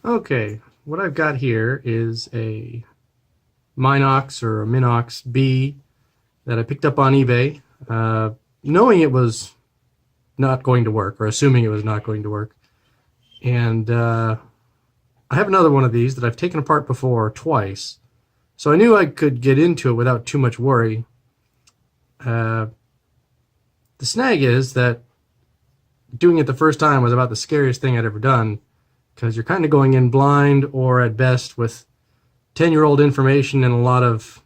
Okay, what I've got here is a Minox or a Minox B that I picked up on eBay, knowing it was not going to work, or assuming it was not going to work. And I have another one of these that I've taken apart before twice, so I knew I could get into it without too much worry. Uh, the snag is that doing it the first time was about the scariest thing I'd ever done, because you're kind of going in blind, or at best with 10-year-old information and a lot of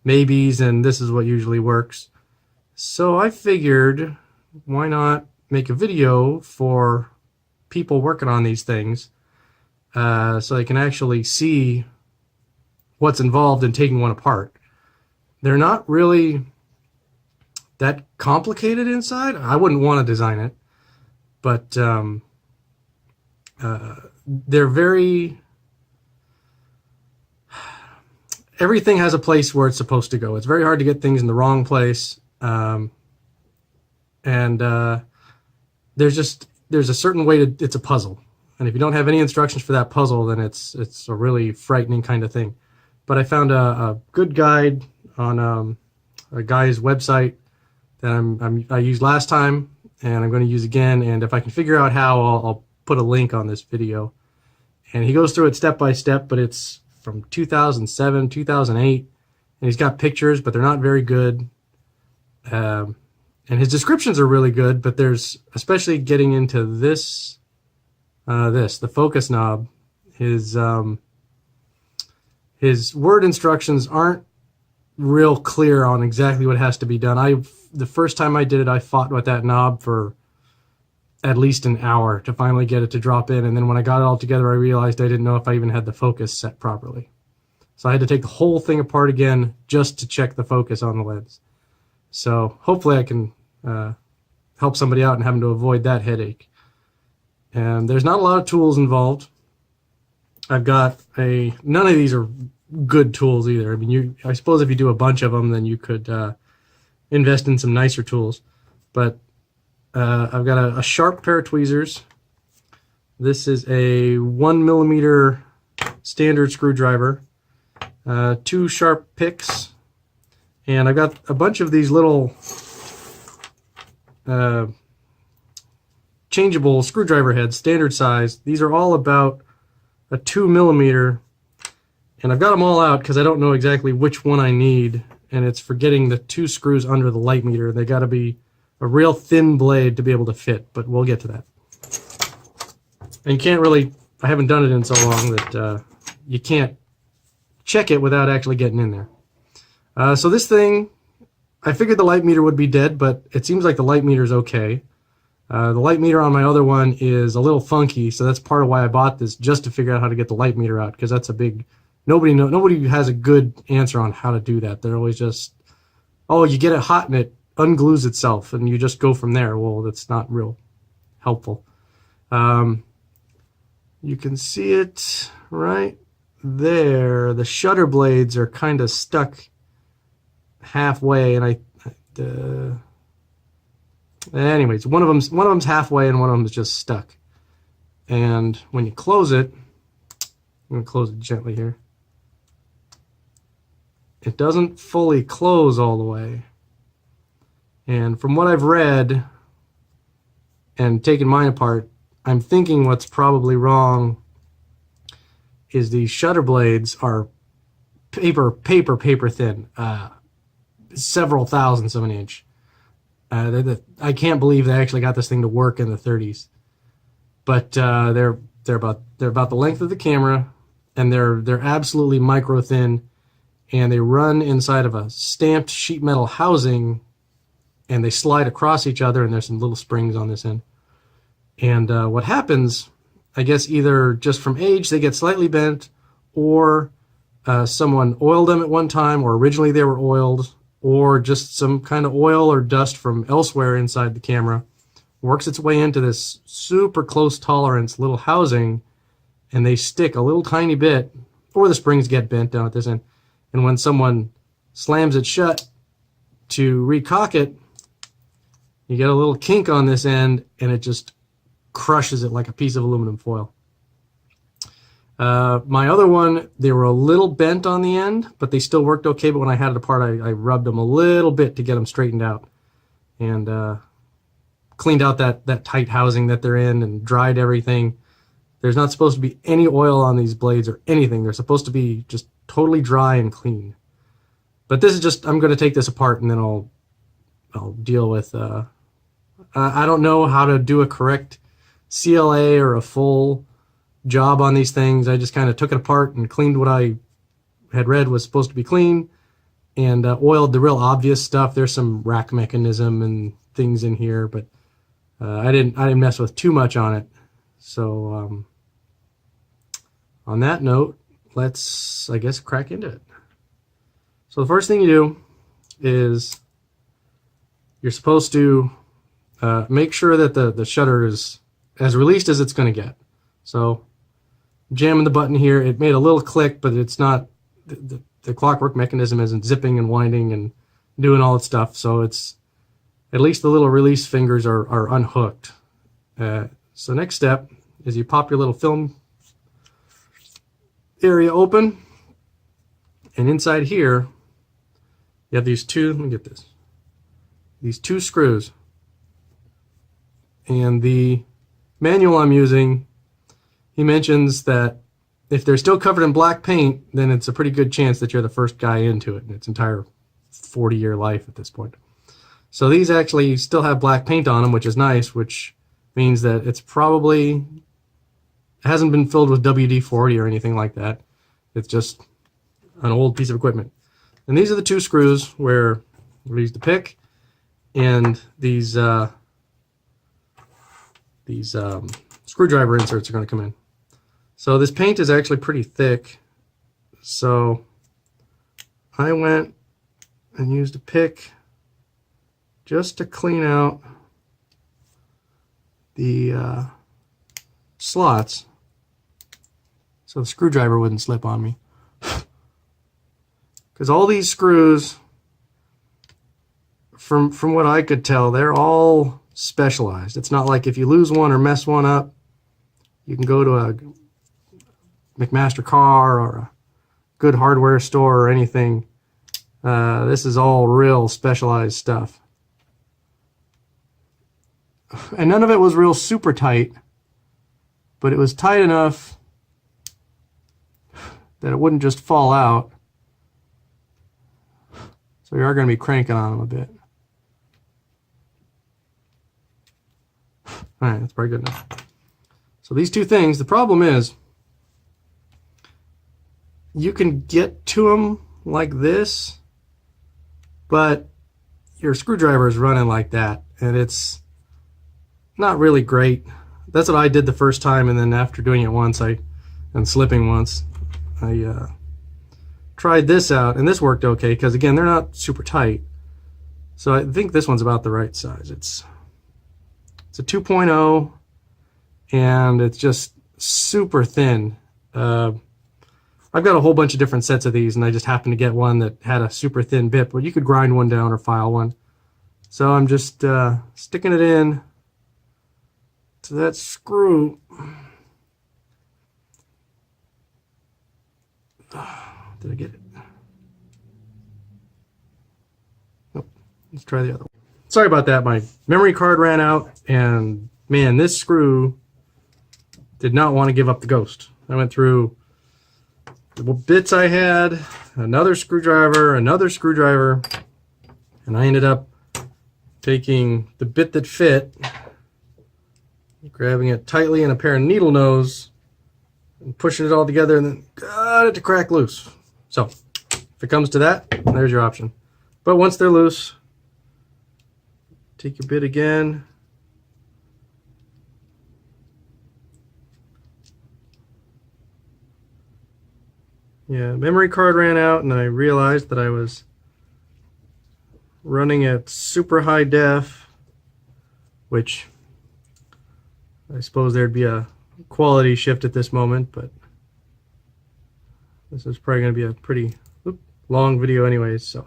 maybes, and this is what usually works. So I figured, why not make a video for people working on these things, so they can actually see what's involved in taking one apart. They're not really that complicated inside. I wouldn't want to design it, but they're very... Everything has a place where it's supposed to go. It's very hard to get things in the wrong place, and there's a certain way to... It's a puzzle, and if you don't have any instructions for that puzzle, then it's a really frightening kind of thing. But I found a good guide on a guy's website that I used last time, and I'm going to use again. And if I can figure out how, I'll put a link on this video. And he goes through it step by step, but it's from 2007, 2008, and he's got pictures, but they're not very good. And his descriptions are really good, but there's, especially getting into this, the focus knob, his word instructions aren't real clear on exactly what has to be done. The first time I did it, I fought with that knob for at least an hour to finally get it to drop in, and then when I got it all together, I realized I didn't know if I even had the focus set properly. So I had to take the whole thing apart again just to check the focus on the lens. So hopefully I can help somebody out and having to avoid that headache. And there's not a lot of tools involved. I've got none of these are good tools either. I mean, I suppose if you do a bunch of them, then you could invest in some nicer tools. But I've got a sharp pair of tweezers. This is a 1mm standard screwdriver, 2 sharp picks, and I've got a bunch of these little changeable screwdriver heads, standard size. These are all about a 2mm, and I've got them all out because I don't know exactly which one I need, and it's for getting the 2 screws under the light meter. They got to be a real thin blade to be able to fit, but we'll get to that. And you can't really, I haven't done it in so long that you can't check it without actually getting in there. So this thing, I figured the light meter would be dead, but it seems like the light meter is okay. The light meter on my other one is a little funky, so that's part of why I bought this, just to figure out how to get the light meter out, because that's a big, nobody has a good answer on how to do that. They're always just, oh, you get it hot and it unglues itself, and you just go from there. Well, that's not real helpful. You can see it right there. The shutter blades are kind of stuck halfway, and anyways, one of them's halfway, and one of them is just stuck. And when you close it, I'm going to close it gently here. It doesn't fully close all the way. And from what I've read and taken mine apart, I'm thinking what's probably wrong is these shutter blades are paper thin, several thousandths of an inch. I can't believe they actually got this thing to work in the 30s. But they're about the length of the camera, and they're absolutely micro thin, and they run inside of a stamped sheet metal housing, and they slide across each other, and there's some little springs on this end. And what happens, I guess either just from age they get slightly bent, or someone oiled them at one time, or originally they were oiled, or just some kind of oil or dust from elsewhere inside the camera works its way into this super close tolerance little housing, and they stick a little tiny bit, or the springs get bent down at this end. And when someone slams it shut to recock it, you get a little kink on this end, and it just crushes it like a piece of aluminum foil. My other one, they were a little bent on the end, but they still worked okay. But when I had it apart, I rubbed them a little bit to get them straightened out, and cleaned out that tight housing that they're in and dried everything. There's not supposed to be any oil on these blades or anything. They're supposed to be just totally dry and clean. But this is just, I'm going to take this apart and then I'll deal with, I don't know how to do a correct CLA or a full job on these things. I just kind of took it apart and cleaned what I had read was supposed to be clean, and oiled the real obvious stuff. There's some rack mechanism and things in here, but I didn't mess with too much on it. So on that note, let's, I guess, crack into it. So the first thing you do is you're supposed to make sure that the shutter is as released as it's going to get. So jamming the button here, it made a little click, but it's not, the clockwork mechanism isn't zipping and winding and doing all its stuff. So it's, at least the little release fingers are unhooked. So next step is you pop your little film area open, and inside here you have these two, let me get this, these two screws. And the manual I'm using, he mentions that if they're still covered in black paint, then it's a pretty good chance that you're the first guy into it in its entire 40-year life at this point. So these actually still have black paint on them, which is nice, which means that it's probably, it hasn't been filled with WD-40 or anything like that. It's just an old piece of equipment. And these are the two screws where we use the pick, and these screwdriver inserts are going to come in. So this paint is actually pretty thick, so I went and used a pick just to clean out the slots so the screwdriver wouldn't slip on me. Because all these screws, from what I could tell, they're all specialized. It's not like if you lose one or mess one up, you can go to a McMaster Car or a good hardware store or anything. This is all real specialized stuff. And none of it was real super tight, but it was tight enough that it wouldn't just fall out. So you are going to be cranking on them a bit. All right, that's pretty good enough. So these two things, the problem is you can get to them like this, but your screwdriver is running like that, and it's not really great. That's what I did the first time, and then after doing it once and slipping once, I tried this out, and this worked okay because, again, they're not super tight. So I think this one's about the right size. It's a 2.0, and it's just super thin. I've got a whole bunch of different sets of these, and I just happened to get one that had a super thin bit, but you could grind one down or file one. So I'm just sticking it in to that screw. Did I get it? Nope. Let's try the other one. Sorry about that. My memory card ran out, and man, this screw did not want to give up the ghost. I went through the bits I had, another screwdriver, and I ended up taking the bit that fit, grabbing it tightly in a pair of needle nose, and pushing it all together, and then got it to crack loose. So if it comes to that, there's your option. But once they're loose, take your bit again, yeah, memory card ran out, and I realized that I was running at super high def, which I suppose there'd be a quality shift at this moment, but this is probably going to be a pretty long video anyways, so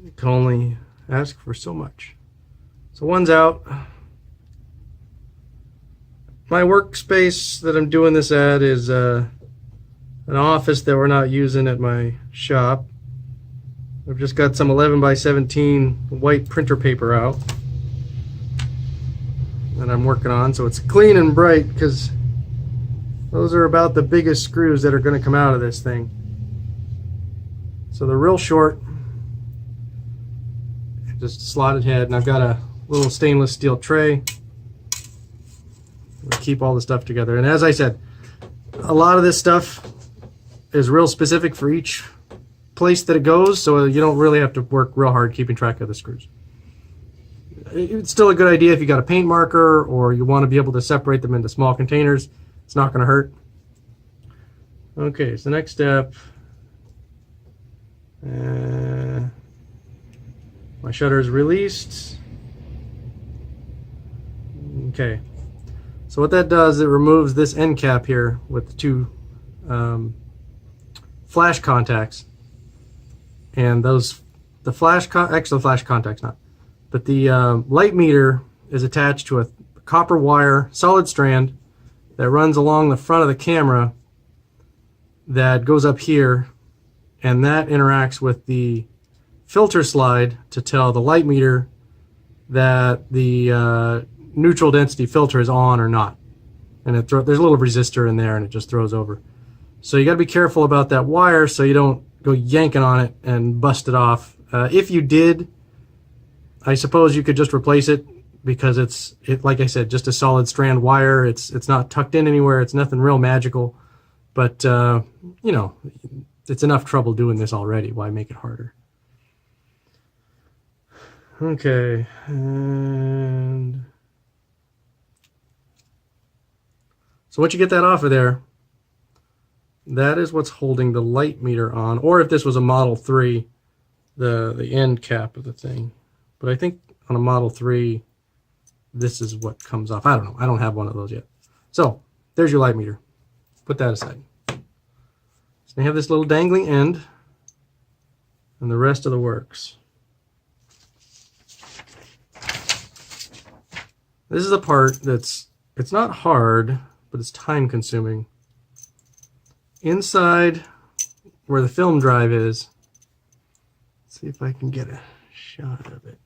you can only ask for so much. So one's out, My workspace that I'm doing this at is an office that we're not using at my shop. I've just got some 11 by 17 white printer paper out that I'm working on, so it's clean and bright because those are about the biggest screws that are going to come out of this thing. So they're real short, just slotted head, and I've got a little stainless steel tray to keep all the stuff together. And as I said, a lot of this stuff is real specific for each place that it goes, so you don't really have to work real hard keeping track of the screws. It's still a good idea if you got a paint marker or you want to be able to separate them into small containers. It's not going to hurt. Okay, so next step, my shutter is released. Okay, so what that does, it removes this end cap here with the two flash contacts, and the flash contacts not, but the light meter is attached to a copper wire solid strand that runs along the front of the camera that goes up here, and that interacts with the filter slide to tell the light meter that the neutral density filter is on or not. And there's a little resistor in there and it just throws over. So you got to be careful about that wire so you don't go yanking on it and bust it off. If you did, I suppose you could just replace it because it's like I said, just a solid strand wire. It's not tucked in anywhere. It's nothing real magical. But, you know, it's enough trouble doing this already. Why make it harder? Okay, and so once you get that off of there, that is what's holding the light meter on, or if this was a Model 3, the end cap of the thing. But I think on a Model 3, this is what comes off. I don't know. I don't have one of those yet. So there's your light meter. Put that aside. So they have this little dangling end and the rest of the works. This is the part it's not hard, but it's time consuming. Inside where the film drive is, let's see if I can get a shot of it.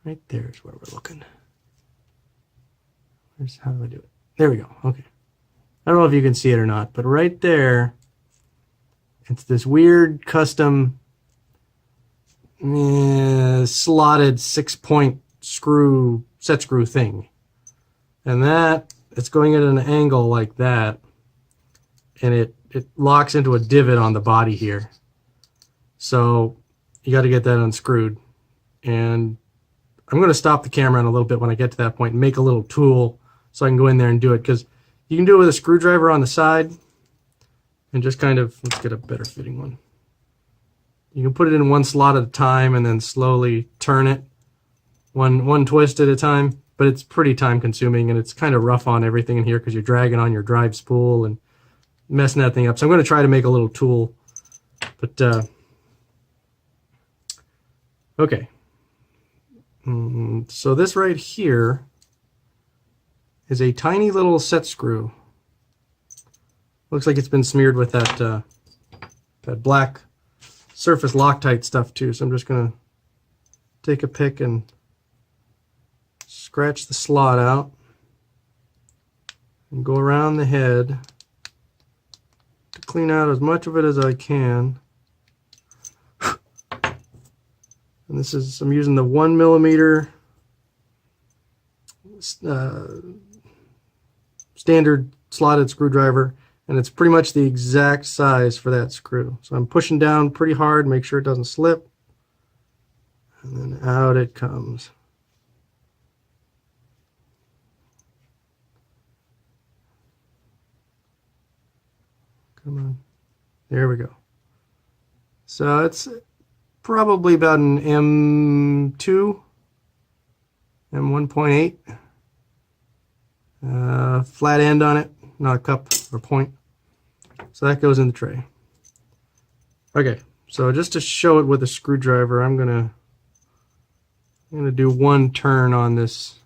Right there is where we're looking. How do I do it? There we go. Okay. I don't know if you can see it or not, but right there, it's this weird custom slotted 6-point screw, set screw thing. And that, it's going at an angle like that, and it locks into a divot on the body here. So you got to get that unscrewed. And I'm going to stop the camera in a little bit when I get to that point and make a little tool so I can go in there and do it, because you can do it with a screwdriver on the side and just kind of, let's get a better fitting one. You can put it in one slot at a time and then slowly turn it one twist at a time, but it's pretty time consuming and it's kind of rough on everything in here because you're dragging on your drive spool and messing that thing up. So I'm going to try to make a little tool, but okay. So this right here is a tiny little set screw. Looks like it's been smeared with that that black surface Loctite stuff too. So I'm just going to take a pick and scratch the slot out and go around the head to clean out as much of it as I can. And this is, I'm using the 1mm standard slotted screwdriver, and it's pretty much the exact size for that screw. So I'm pushing down pretty hard, make sure it doesn't slip, and then out it comes. Come on. There we go. So it's probably about an M2, M1.8. Flat end on it, not a cup or point. So that goes in the tray. Okay, so just to show it with a screwdriver, I'm gonna do one turn on this